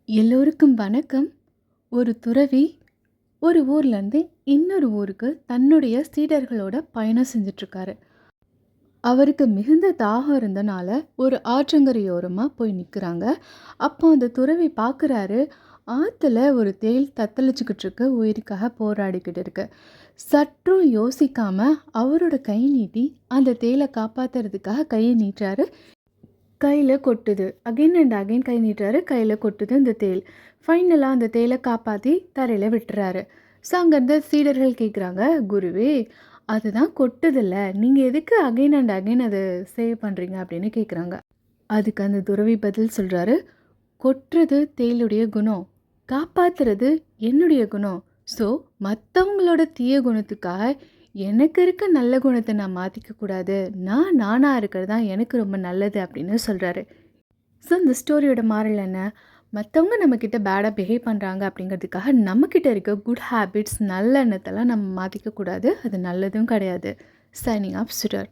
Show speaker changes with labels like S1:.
S1: எல்லோருக்கும் வணக்கம். ஒரு துறவி ஒரு ஊர்லேருந்து இன்னொரு ஊருக்கு தன்னுடைய சீடர்களோட பயணம் செஞ்சிட்ருக்காரு. அவருக்கு மிகுந்த தாகம் இருந்தனால ஒரு ஆற்றங்கரையோரமாக போய் நிற்கிறாங்க. அப்போ அந்த துறவி பார்க்குறாரு, ஆற்றுல ஒரு தேள் தத்தளிச்சுக்கிட்டு இருக்கு, உயிருக்காக போராடிக்கிட்டு இருக்கு. சற்றும் யோசிக்காம அவரோட கை நீட்டி அந்த தேளை காப்பாற்றுறதுக்காக கையை நீட்டுறாரு. கையில கொட்டுது. அகைன் அண்ட் அகைன் கை நீட்டுறாரு. கையில கொட்டுது அந்த தேள். ஃபைனலா அந்த தேள காப்பாத்தி தரையில விட்டுறாரு. ஸோ அங்கேருந்து சீடர்கள் கேட்குறாங்க, "குருவே, அதுதான் கொட்டுதுல்ல. நீங்க எதுக்கு அகைன் அண்ட் அகைன் அத சேவ் பண்றீங்க?" அப்படின்னு கேட்குறாங்க. அதுக்கு அந்த துறவி பதில் சொல்றாரு, "கொட்டுறது தேளுடைய குணம். காப்பாத்துறது என்னுடைய குணம். ஸோ மத்தவங்களோட தீய குணத்துக்காக எனக்கு இருக்க நல்ல குணத்தை நான் மாற்றிக்க கூடாது. நான் நானாக இருக்கிறது தான் எனக்கு ரொம்ப நல்லது" அப்படின்னு சொல்கிறாரு. ஸோ இந்த ஸ்டோரியோட மாறல் என்ன? மற்றவங்க நம்மக்கிட்ட பேடாக பிஹேவ் பண்ணுறாங்க அப்படிங்கிறதுக்காக நம்மக்கிட்ட இருக்க குட் ஹேபிட்ஸ் நல்ல எண்ணத்தெல்லாம் நம்ம மாற்றிக்க கூடாது. அது நல்லதும் கிடையாது. சைனிங் ஆஃப் சுடர்.